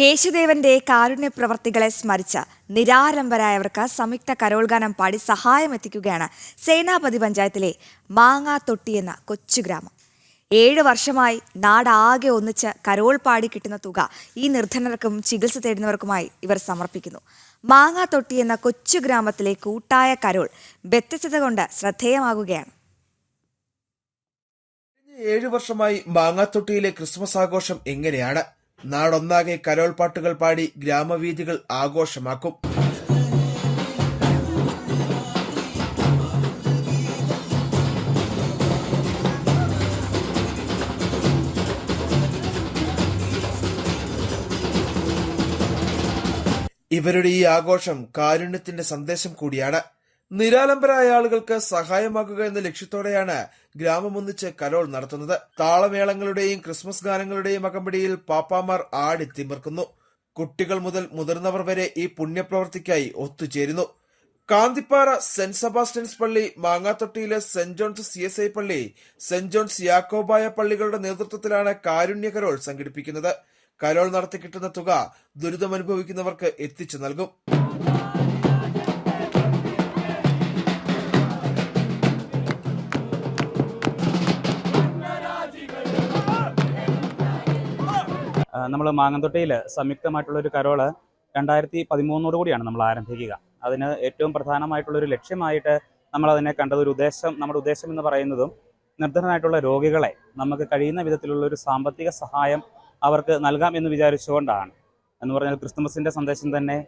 യേശുദേവന്റെ കാരുണ്യ പ്രവർത്തികളെ സ്മരിച്ച നിരാലംബരായവർക്ക് സംയുക്ത കരോൾഗാനം പാടി സഹായമെത്തിക്കുകയാണ് സേനാപതി പഞ്ചായത്തിലെ മാങ്ങാത്തൊട്ടി എന്ന കൊച്ചുഗ്രാമം. 7 വർഷമായി നാടാകെ ഒന്നിച്ച് കരോൾ പാടി കിട്ടുന്ന തുക ഈ നിർധനർക്കും ചികിത്സ തേടുന്നവർക്കുമായി ഇവർ സമർപ്പിക്കുന്നു. മാങ്ങാത്തൊട്ടി എന്ന കൊച്ചുഗ്രാമത്തിലെ കൂട്ടായ കരോൾ വ്യത്യസ്തത കൊണ്ട് ശ്രദ്ധേയമാകുകയാണ്. 7 വർഷമായി മാങ്ങാത്തൊട്ടിയിലെ ക്രിസ്മസ് ആഘോഷം എങ്ങനെയാണ്? നാടൊന്നാകെ കരോൾ പാട്ടുകൾ പാടി ഗ്രാമവീഥികൾ ആഘോഷമാക്കും. ഇവരുടെ ഈ ആഘോഷം കാരുണ്യത്തിന്റെ സന്ദേശം കൂടിയാണ്. നിരാലംബരായ ആളുകൾക്ക് സഹായമാകുക എന്ന ലക്ഷ്യത്തോടെയാണ് ഗ്രാമം ഒന്നിച്ച് കരോൾ നടത്തുന്നത്. താളമേളങ്ങളുടെയും ക്രിസ്മസ് ഗാനങ്ങളുടെയും അകമ്പടിയിൽ പാപ്പാമാർ ആടിത്തിമിർക്കുന്നു. കുട്ടികൾ മുതൽ മുതിർന്നവർ വരെ ഈ പുണ്യപ്രവർത്തിക്കായി ഒത്തുചേരുന്നു. കാന്തിപ്പാറ സെന്റ് സെബാസ്റ്റ്യൻസ് പള്ളി, മാങ്ങാത്തൊട്ടിയിലെ സെന്റ് ജോൺസ് CSI പള്ളി, സെന്റ് ജോൺസ് യാക്കോബായ പള്ളികളുടെ നേതൃത്വത്തിലാണ് കാരുണ്യ കരോൾ സംഘടിപ്പിക്കുന്നത്. കരോൾ നടത്തി കിട്ടുന്ന തുക ദുരിതമനുഭവിക്കുന്നവർക്ക് എത്തിച്ചു നൽകും. നമ്മൾ മാങ്ങാത്തൊട്ടിയിൽ സംയുക്തമായിട്ടുള്ളൊരു കരോള് 2013 കൂടിയാണ് നമ്മൾ ആരംഭിക്കുക. അതിന് ഏറ്റവും പ്രധാനമായിട്ടുള്ളൊരു ലക്ഷ്യമായിട്ട് നമ്മളതിനെ കണ്ടത് നമ്മുടെ ഉദ്ദേശം എന്ന് പറയുന്നതും നിർധനരായിട്ടുള്ള രോഗികളെ നമുക്ക് കഴിയുന്ന വിധത്തിലുള്ളൊരു സാമ്പത്തിക സഹായം അവർക്ക് നൽകാം എന്ന് വിചാരിച്ചുകൊണ്ടാണ്. എന്ന് പറഞ്ഞാൽ ക്രിസ്തുമസിൻ്റെ സന്ദേശം തന്നെ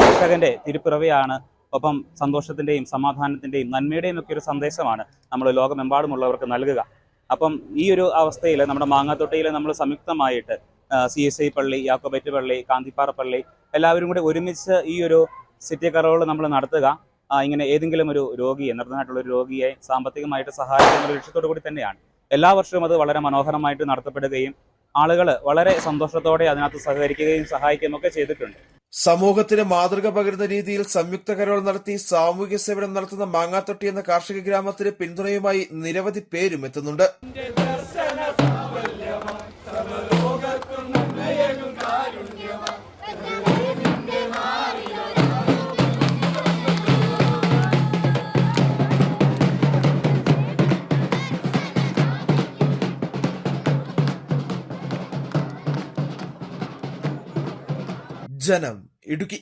രക്ഷകന്റെ തിരുപ്പിറവിയാണ്. ഒപ്പം സന്തോഷത്തിൻ്റെയും സമാധാനത്തിൻ്റെയും നന്മയുടെയും ഒക്കെ ഒരു സന്ദേശമാണ് നമ്മൾ ലോകമെമ്പാടുമുള്ളവർക്ക് നൽകുക. അപ്പം ഈ ഒരു അവസ്ഥയിൽ നമ്മുടെ മാങ്ങാത്തൊട്ടിയിൽ നമ്മൾ സംയുക്തമായിട്ട് CSI പള്ളി, യാക്കോബൈറ്റ് പള്ളി, കാന്തിപ്പാറ പള്ളി എല്ലാവരും കൂടി ഒരുമിച്ച് ഈ ഒരു സിറ്റി കരോൾ നമ്മൾ നടത്തുക. ഇങ്ങനെ ഏതെങ്കിലും ഒരു രോഗിയെ, നിർധനമായിട്ടുള്ളൊരു രോഗിയെ സാമ്പത്തികമായിട്ട് സഹായിക്കുന്ന ലക്ഷ്യത്തോടു കൂടി തന്നെയാണ്. എല്ലാ വർഷവും അത് വളരെ മനോഹരമായിട്ട് നടത്തപ്പെടുകയും ആളുകൾ വളരെ സന്തോഷത്തോടെ അതിനകത്ത് സഹകരിക്കുകയും സഹായിക്കുകയും ഒക്കെ ചെയ്തിട്ടുണ്ട്. സമൂഹത്തിന് മാതൃക പകരുന്ന രീതിയിൽ സംയുക്ത കരോൾ നടത്തി സാമൂഹ്യ സേവനം നടത്തുന്ന മാങ്ങാത്തൊട്ടി എന്ന കാർഷിക ഗ്രാമത്തിന് പിന്തുണയുമായി നിരവധി പേരും എത്തുന്നുണ്ട്. ജനം, ഇടുക്കി.